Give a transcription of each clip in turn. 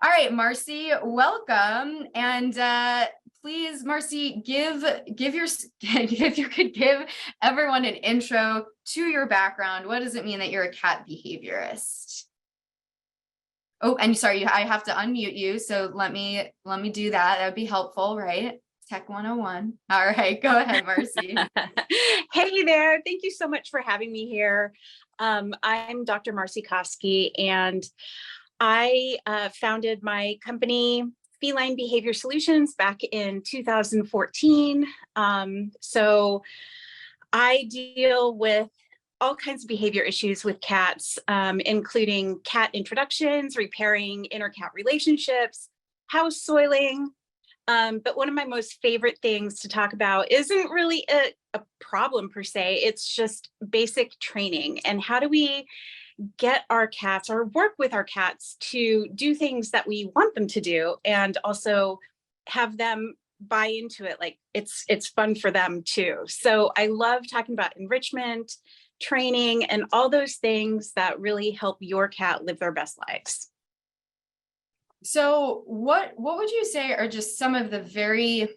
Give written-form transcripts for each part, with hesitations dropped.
All right, Marci, welcome. And please, Marci, give your if you could give everyone an intro to your background. What does it mean that you're a cat behaviorist? Oh, and sorry, I have to unmute you. So let me do that. That would be helpful, right? Tech 101. All right, go ahead, Marci. Hey there. Thank you so much for having me here. I'm Dr. Marci Koski, and I founded my company, Feline Behavior Solutions, back in 2014. So I deal with all kinds of behavior issues with cats, including cat introductions, repairing inter-cat relationships, house soiling. But one of my most favorite things to talk about isn't really a problem per se. It's just basic training. And how do we get our cats or work with our cats to do things that we want them to do, and also have them buy into it? Like it's fun for them too. So I love talking about enrichment, training, and all those things that really help your cat live their best lives. So what would you say are just some of the very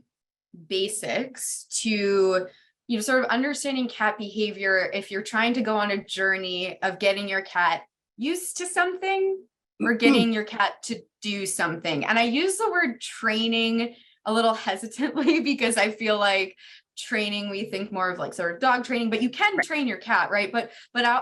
basics to, sort of understanding cat behavior if you're trying to go on a journey of getting your cat used to something or getting your cat to do something? And I use the word training a little hesitantly because I feel like training, we think more of like sort of dog training, but you can train your cat, right? But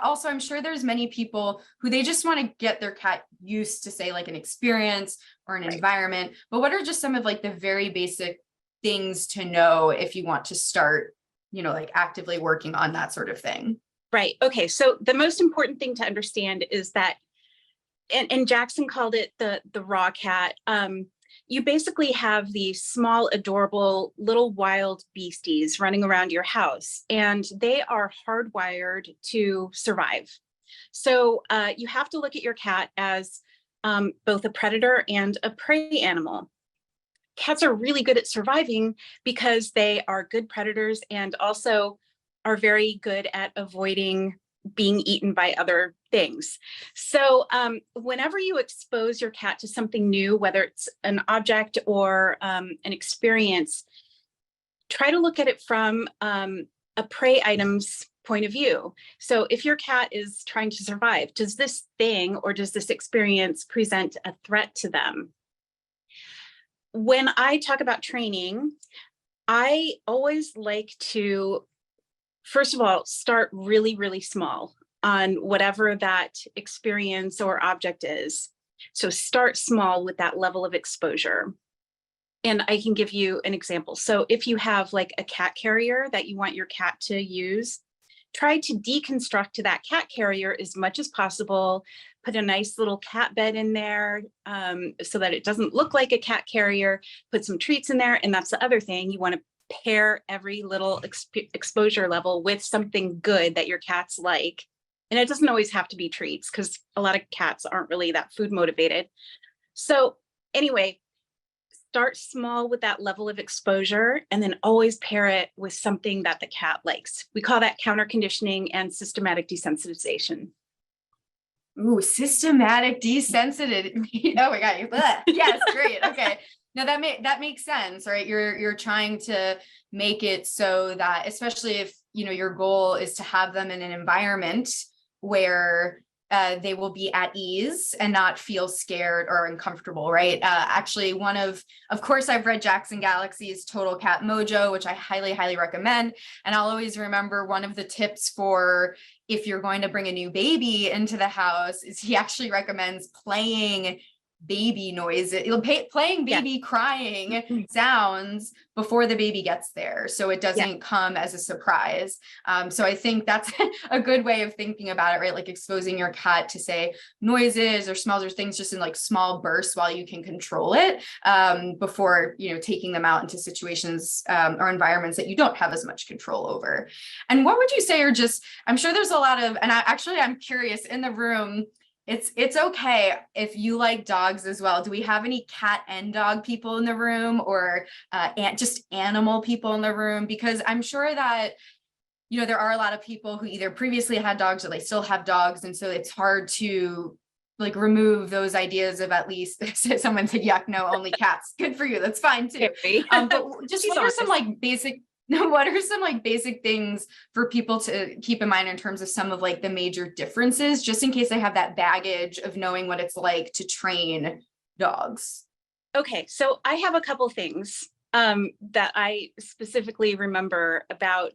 also I'm sure there's many people who they just want to get their cat used to, say, like an experience or an environment. But what are just some of like the very basic things to know if you want to start, like actively working on that sort of thing? Right. Okay. So the most important thing to understand is that, and Jackson called it the raw cat. You basically have these small, adorable little wild beasties running around your house, and they are hardwired to survive. So you have to look at your cat as both a predator and a prey animal. Cats are really good at surviving because they are good predators and also are very good at avoiding being eaten by other things. So whenever you expose your cat to something new, whether it's an object or an experience, try to look at it from a prey item's point of view. So if your cat is trying to survive, does this thing or does this experience present a threat to them? When I talk about training, I always like to, first of all, start really, really small on whatever that experience or object is. So start small with that level of exposure. And I can give you an example. So if you have like a cat carrier that you want your cat to use, try to deconstruct to that cat carrier as much as possible. Put a nice little cat bed in there so that it doesn't look like a cat carrier. Put some treats in there. And that's the other thing. You want to pair every little exposure level with something good that your cats like. And it doesn't always have to be treats because a lot of cats aren't really that food motivated. So anyway, start small with that level of exposure and then always pair it with something that the cat likes. We call that counter conditioning and systematic desensitization. Ooh, systematic desensitization. Oh my God. Bleh. Yes, great. Okay. Now that makes sense, right? You're trying to make it so that, especially if, your goal is to have them in an environment where they will be at ease and not feel scared or uncomfortable, right? Actually, of course, I've read Jackson Galaxy's Total Cat Mojo, which I highly, highly recommend. And I'll always remember one of the tips for if you're going to bring a new baby into the house is he actually recommends playing baby noises, playing baby crying sounds before the baby gets there, so it doesn't come as a surprise. So I think that's a good way of thinking about it, right? Like exposing your cat to, say, noises or smells or things just in like small bursts while you can control it, before taking them out into situations or environments that you don't have as much control over. And what would you say are just, I'm sure there's a lot of, and I'm curious in the room, it's okay if you like dogs as well. Do we have any cat and dog people in the room, or just animal people in the room? Because I'm sure that, there are a lot of people who either previously had dogs or they still have dogs. And so it's hard to like remove those ideas of at least someone said, yuck, no, only cats. Good for you. That's fine too. But just what are some like basic, what are some like basic things for people to keep in mind in terms of some of like the major differences, just in case they have that baggage of knowing what it's like to train dogs? Okay, so I have a couple things that I specifically remember about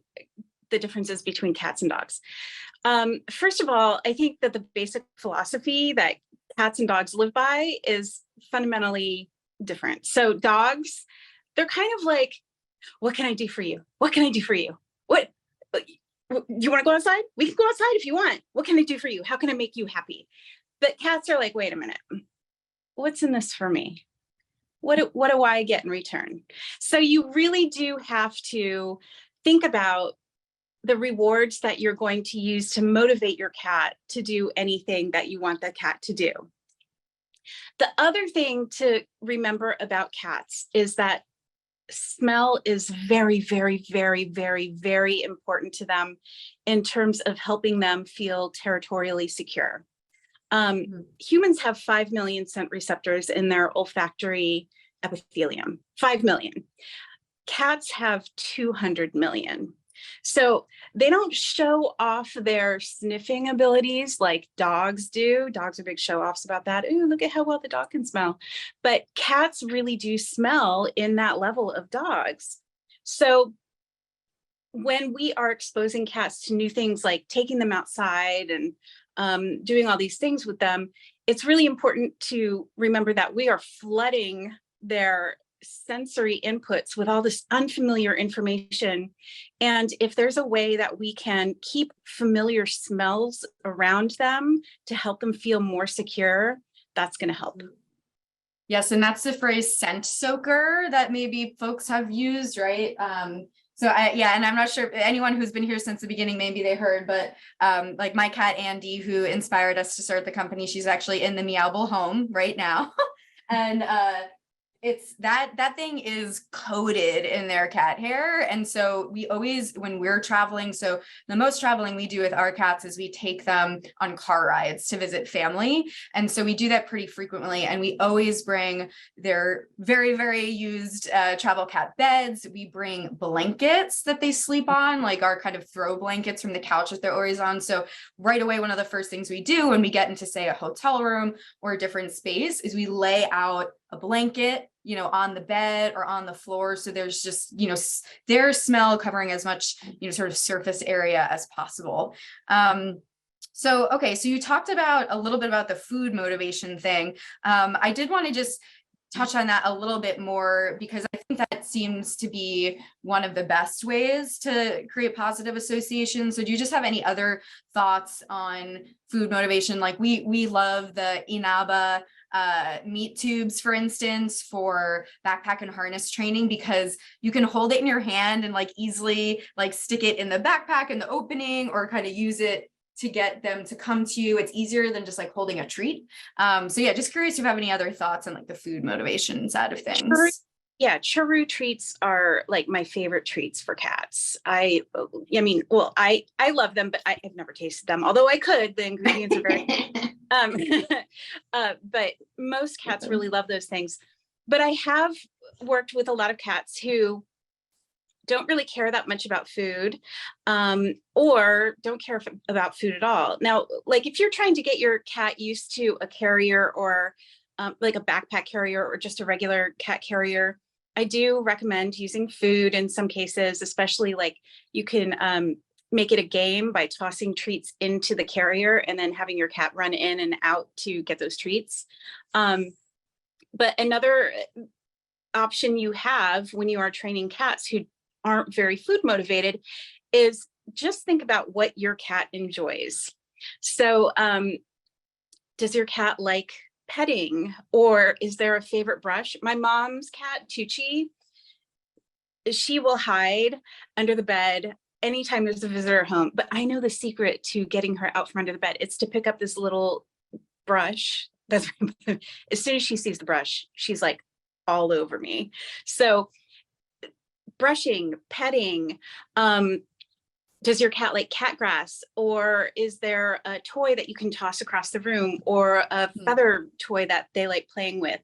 the differences between cats and dogs. First of all, I think that the basic philosophy that cats and dogs live by is fundamentally different. So dogs, they're kind of like, what can I do for you? What can I do for you? What, you want to go outside? We can go outside if you want. What can I do for you? How can I make you happy? But cats are like, wait a minute, what's in this for me? What do I get in return? So you really do have to think about the rewards that you're going to use to motivate your cat to do anything that you want the cat to do. The other thing to remember about cats is that smell is very, very, very, very, very important to them in terms of helping them feel territorially secure. Humans have 5 million scent receptors in their olfactory epithelium, 5 million. Cats have 200 million. So they don't show off their sniffing abilities like dogs do. Dogs are big show offs about that. Ooh, look at how well the dog can smell. But cats really do smell in that level of dogs. So when we are exposing cats to new things like taking them outside and doing all these things with them, it's really important to remember that we are flooding their sensory inputs with all this unfamiliar information. And if there's a way that we can keep familiar smells around them to help them feel more secure, that's going to help. Yes, and that's the phrase scent soaker that maybe folks have used, right? Yeah, and I'm not sure anyone who's been here since the beginning, maybe they heard, but like my cat Andy, who inspired us to start the company, she's actually in the Meowable home right now. And it's that thing is coated in their cat hair. And so we always, when we're traveling, so the most traveling we do with our cats is we take them on car rides to visit family. And so we do that pretty frequently. And we always bring their very, very used travel cat beds. We bring blankets that they sleep on, like our kind of throw blankets from the couch that they're always on. So right away, one of the first things we do when we get into, say, a hotel room or a different space is we lay out a blanket, on the bed or on the floor. So there's just, their smell covering as much, sort of surface area as possible. So you talked about a little bit about the food motivation thing. I did want to just touch on that a little bit more, because I think that seems to be one of the best ways to create positive associations. So do you just have any other thoughts on food motivation? Like we love the Inaba meat tubes, for instance, for backpack and harness training, because you can hold it in your hand and like easily like stick it in the backpack in the opening, or kind of use it to get them to come to you. It's easier than just like holding a treat. So yeah, just curious if you have any other thoughts on like the food motivation side of things. Yeah, Charu treats are like my favorite treats for cats. I love them, but I've never tasted them, although I could. The ingredients are very but most cats really love those things. But I have worked with a lot of cats who don't really care that much about food, or don't care about food at all. Now, like if you're trying to get your cat used to a carrier, or like a backpack carrier, or just a regular cat carrier, I do recommend using food in some cases, especially like you can make it a game by tossing treats into the carrier and then having your cat run in and out to get those treats. But another option you have when you are training cats who aren't very food motivated is just think about what your cat enjoys. So does your cat like petting, or is there a favorite brush? My mom's cat, Tucci, she will hide under the bed anytime there's a visitor home. But I know the secret to getting her out from under the bed. It's to pick up this little brush. That's as soon as she sees the brush, she's like all over me. So brushing, petting, does your cat like cat grass, or is there a toy that you can toss across the room, or a Mhm. feather toy that they like playing with?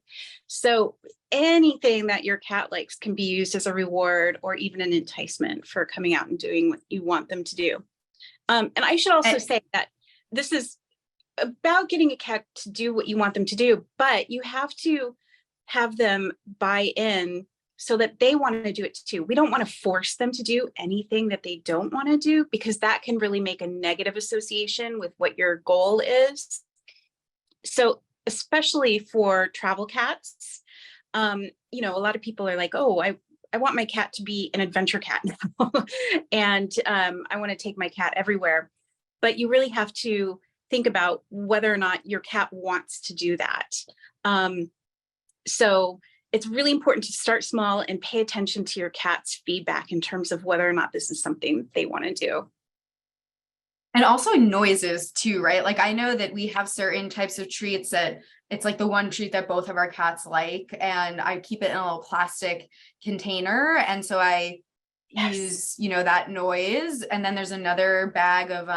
So anything that your cat likes can be used as a reward or even an enticement for coming out and doing what you want them to do. And I should also And say that this is about getting a cat to do what you want them to do, but you have to have them buy in so that they want to do it too. We don't want to force them to do anything that they don't want to do, because that can really make a negative association with what your goal is. So especially for travel cats, you know, a lot of people are like, oh, I want my cat to be an adventure cat now. And I want to take my cat everywhere. But you really have to think about whether or not your cat wants to do that. So it's really important to start small and pay attention to your cat's feedback in terms of whether or not this is something they want to do. And also noises too, right? Like I know that we have certain types of treats that it's like the one treat that both of our cats like, and I keep it in a little plastic container. And so I use, you know, that noise. And then there's another bag of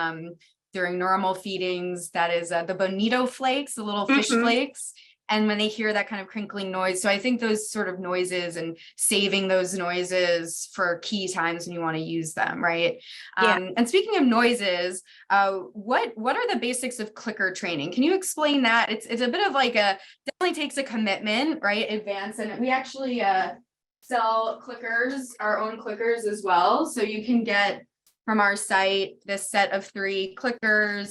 during normal feedings that is the bonito flakes, the little fish Mhm. flakes. And when they hear that kind of crinkling noise, so I think those sort of noises and saving those noises for key times when you want to use them, right? Yeah. And speaking of noises, what are the basics of clicker training? Can you explain that? It's a bit of like a, definitely takes a commitment, right? Advance, and we actually sell clickers, our own clickers as well. So you can get from our site this set of 3 clickers.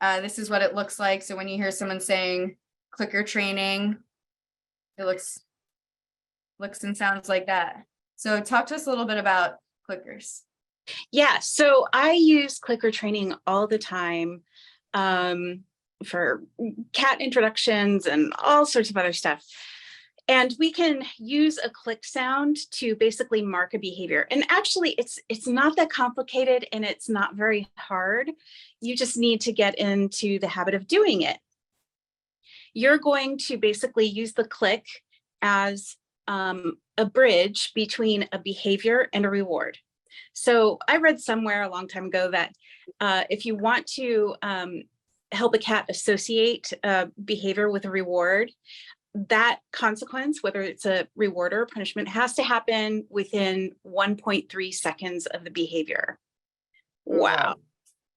This is what it looks like. So when you hear someone saying clicker training, it looks and sounds like that. So talk to us a little bit about clickers. Yeah. So I use clicker training all the time for cat introductions and all sorts of other stuff. And we can use a click sound to basically mark a behavior. And actually, it's not that complicated and it's not very hard. You just need to get into the habit of doing it. You're going to basically use the click as a bridge between a behavior and a reward. So I read somewhere a long time ago that if you want to help a cat associate behavior with a reward, that consequence, whether it's a reward or a punishment, has to happen within 1.3 seconds of the behavior. Wow.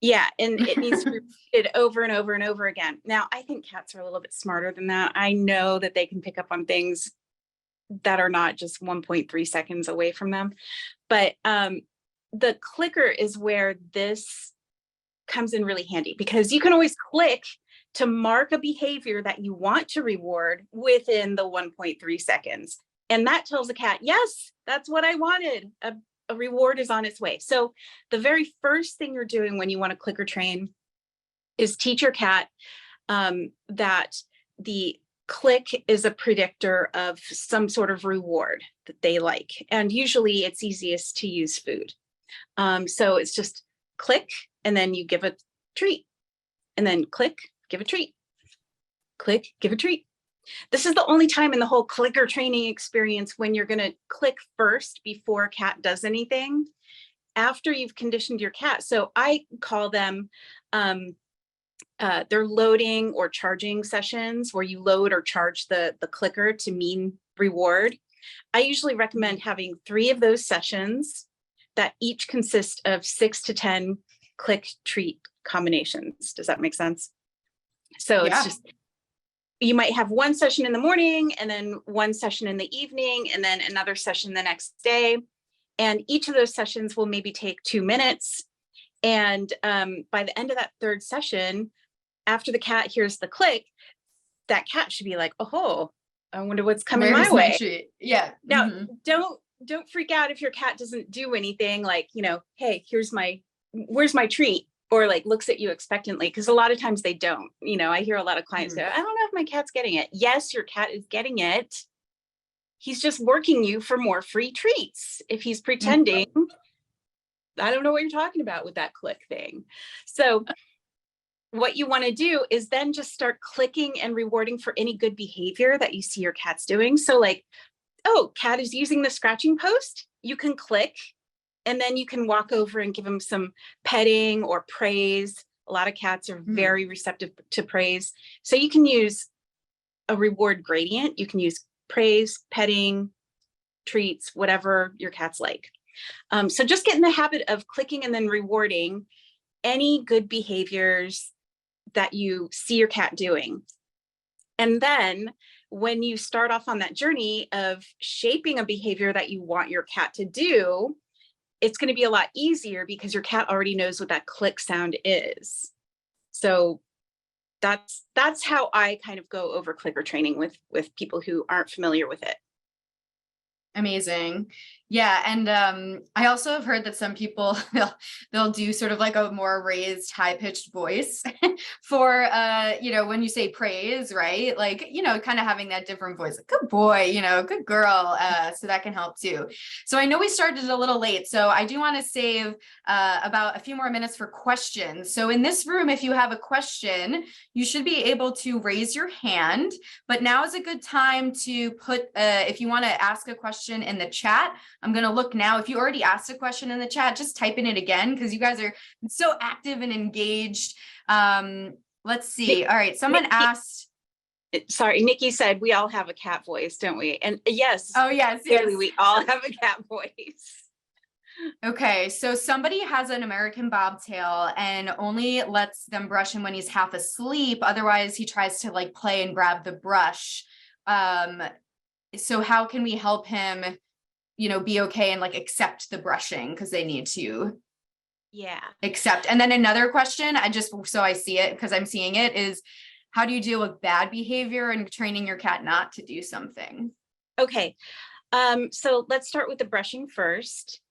Yeah, and it needs to be repeated over and over and over again. Now, I think cats are a little bit smarter than that. I know that they can pick up on things that are not just 1.3 seconds away from them. But the clicker is where this comes in really handy, because you can always click to mark a behavior that you want to reward within the 1.3 seconds. And that tells the cat, yes, that's what I wanted. A reward is on its way. So the very first thing you're doing when you want to clicker train is teach your cat that the click is a predictor of some sort of reward that they like. And usually it's easiest to use food. So it's just click, and then you give a treat, and then click, give a treat, click, give a treat. This is the only time in the whole clicker training experience when you're going to click first before a cat does anything, after you've conditioned your cat. So I call them they're loading or charging sessions, where you load or charge the clicker to mean reward. I usually recommend having 3 of those sessions that each consist of 6 to 10 click treat combinations. Does that make sense? So Yeah. it's just, you might have one session in the morning, and then one session in the evening, and then another session the next day. And each of those sessions will maybe take 2 minutes. And by the end of that 3rd session, after the cat hears the click, that cat should be like, oh, I wonder what's coming Where's my way. treat? Yeah. Now, don't freak out if your cat doesn't do anything, like, you know, hey, where's my treat? Or like looks at you expectantly, because a lot of times they don't. You know, I hear a lot of clients go, I don't know if my cat's getting it. Yes, your cat is getting it. He's just working you for more free treats. If he's pretending, I don't know what you're talking about with that click thing. So what you want to do is then just start clicking and rewarding for any good behavior that you see your cat's doing. So like, oh, cat is using the scratching post. You can click And then you can walk over and give them some petting or praise. A lot of cats are very receptive to praise. So you can use a reward gradient. You can use praise, petting, treats, whatever your cat's like. So just get in the habit of clicking and then rewarding any good behaviors that you see your cat doing. And then when you start off on that journey of shaping a behavior that you want your cat to do, it's going to be a lot easier because your cat already knows what that click sound is. So that's how I kind of go over clicker training with people who aren't familiar with it. Amazing. Yeah. And I also have heard that some people they'll do sort of like a more raised, high-pitched voice for when you say praise, right? Like, kind of having that different voice, like, good boy, good girl. So that can help too. So I know we started a little late, so I do want to save about a few more minutes for questions. So in this room, if you have a question, you should be able to raise your hand, but now is a good time to put, if you want to ask a question in the chat. I'm going to look now. If you already asked a question in the chat, just type in it again because you guys are so active and engaged. Let's see. All right. Someone asked. Sorry, Nikki said we all have a cat voice, don't we? And yes. Oh, yes. Clearly, we all have a cat voice. Okay, so somebody has an American bobtail and only lets them brush him when he's half asleep. Otherwise, he tries to like play and grab the brush. So how can we help him, be okay and like accept the brushing because they need to accept. And then another question, so I see it because I'm seeing it, is how do you deal with bad behavior and training your cat not to do something? Okay, so let's start with the brushing first.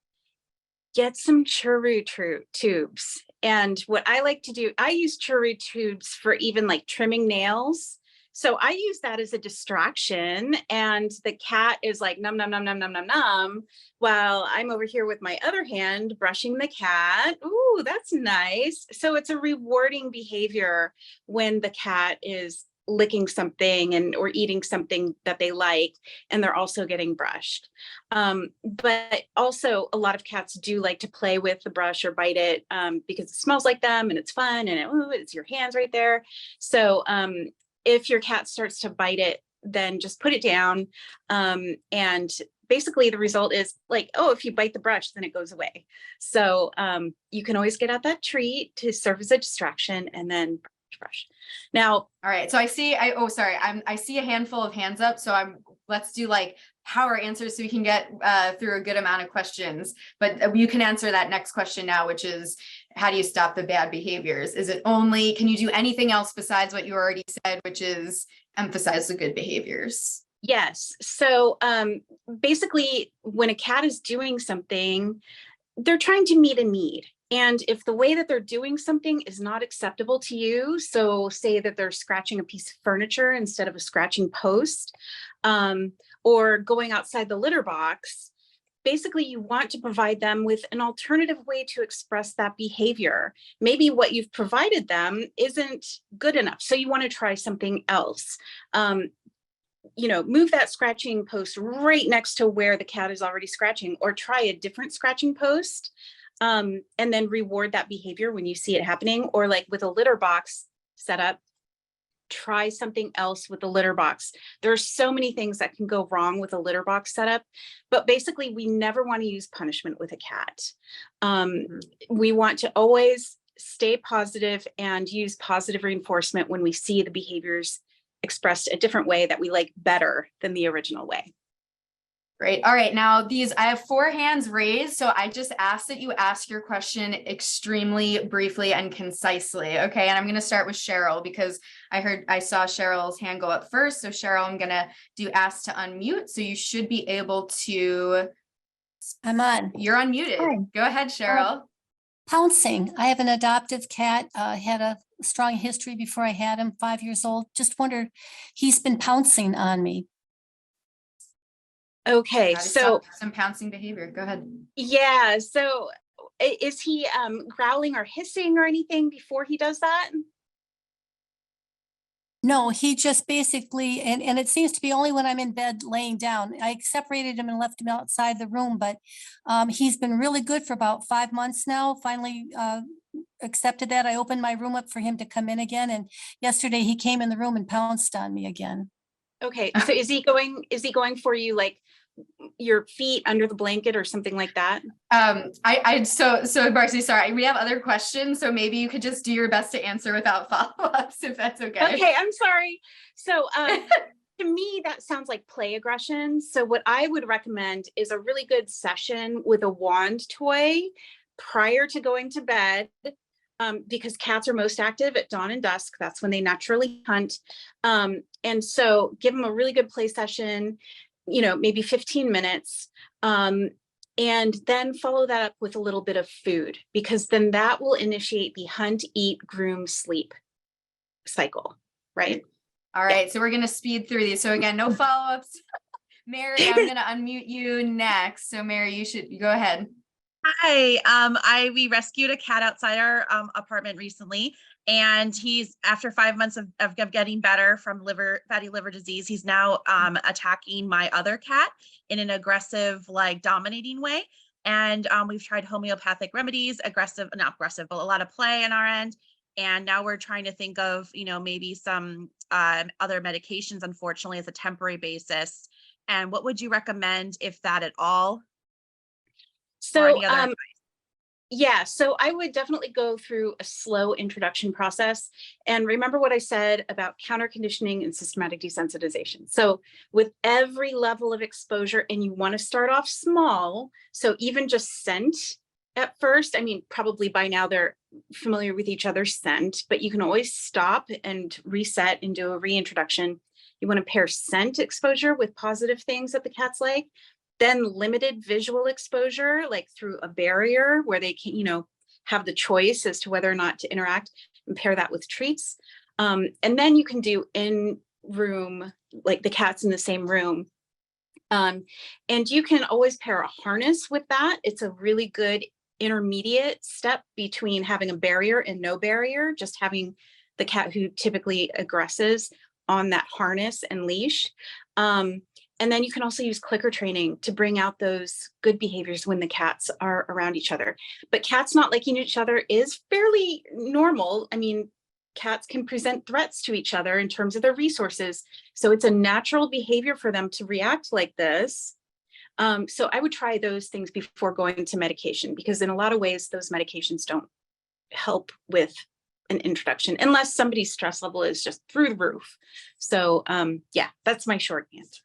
Get some churu tubes. And what I like to do, I use churu tubes for even like trimming nails. So I use that as a distraction, and the cat is like num num num num num num num, while I'm over here with my other hand brushing the cat. Ooh, that's nice. So it's a rewarding behavior when the cat is licking something or eating something that they like, and they're also getting brushed. But also a lot of cats do like to play with the brush or bite it because it smells like them and it's fun, and it's your hands right there. So if your cat starts to bite it, then just put it down. And basically the result is like, if you bite the brush, then it goes away. So you can always get out that treat to serve as a distraction and then brush. Now, all right. So I see, I see a handful of hands up. So let's do like power answers so we can get through a good amount of questions, but you can answer that next question now, which is, how do you stop the bad behaviors? Can you do anything else besides what you already said, which is emphasize the good behaviors? Yes. So basically when a cat is doing something, they're trying to meet a need. And if the way that they're doing something is not acceptable to you, so say that they're scratching a piece of furniture instead of a scratching post, or going outside the litter box, basically you want to provide them with an alternative way to express that behavior. Maybe what you've provided them isn't good enough, so you want to try something else. Move that scratching post right next to where the cat is already scratching, or try a different scratching post, and then reward that behavior when you see it happening. Or like with a litter box setup, try something else with the litter box. There's so many things that can go wrong with a litter box setup, but basically we never want to use punishment with a cat. We want to always stay positive and use positive reinforcement when we see the behaviors expressed a different way that we like better than the original way. Great. All right. Now I have 4 hands raised. So I just ask that you ask your question extremely briefly and concisely. Okay. And I'm going to start with Cheryl because I saw Cheryl's hand go up first. So Cheryl, I'm going to do ask to unmute. So you should be able to. I'm on. You're unmuted. Hi. Go ahead, Cheryl. Pouncing. I have an adoptive cat, had a strong history before I had him, 5 years old. Just wondered, he's been pouncing on me. Okay, so some pouncing behavior. Go ahead. Yeah, so is he growling or hissing or anything before he does that? No, he just basically, and it seems to be only when I'm in bed laying down. I separated him and left him outside the room, but he's been really good for about 5 months now. Finally accepted that. I opened my room up for him to come in again, and yesterday he came in the room and pounced on me again. Okay, so is he going for you like your feet under the blanket or something like that? So Marcy, sorry, we have other questions, so maybe you could just do your best to answer without follow-ups, if that's okay. Okay, I'm sorry. So to me, that sounds like play aggression. So what I would recommend is a really good session with a wand toy prior to going to bed, because cats are most active at dawn and dusk. That's when they naturally hunt. And so give them a really good play session, maybe 15 minutes. And then follow that up with a little bit of food, because then that will initiate the hunt, eat, groom, sleep cycle, right? All right, so we're going to speed through these. So again, no follow-ups. Mary, I'm going to unmute you next. So Mary, you should go ahead. Hi, we rescued a cat outside our apartment recently, and he's, after 5 months of getting better from fatty liver disease, he's now attacking my other cat in an aggressive, like dominating way. And we've tried homeopathic remedies, not aggressive, but a lot of play on our end. And now we're trying to think of, maybe some other medications, unfortunately, as a temporary basis. And what would you recommend, if that at all? So, yeah, so I would definitely go through a slow introduction process. And remember what I said about counter conditioning and systematic desensitization. So with every level of exposure, and you want to start off small, so even just scent at first, I mean, probably by now they're familiar with each other's scent, but you can always stop and reset and do a reintroduction. You want to pair scent exposure with positive things that the cats like. Then limited visual exposure, like through a barrier where they can, have the choice as to whether or not to interact, and pair that with treats. And then you can do in room, like the cats in the same room. And you can always pair a harness with that. It's a really good intermediate step between having a barrier and no barrier, just having the cat who typically aggresses on that harness and leash. And then you can also use clicker training to bring out those good behaviors when the cats are around each other. But cats not liking each other is fairly normal. I mean, cats can present threats to each other in terms of their resources. So it's a natural behavior for them to react like this. So I would try those things before going to medication, because in a lot of ways, those medications don't help with an introduction unless somebody's stress level is just through the roof. So yeah, that's my short answer.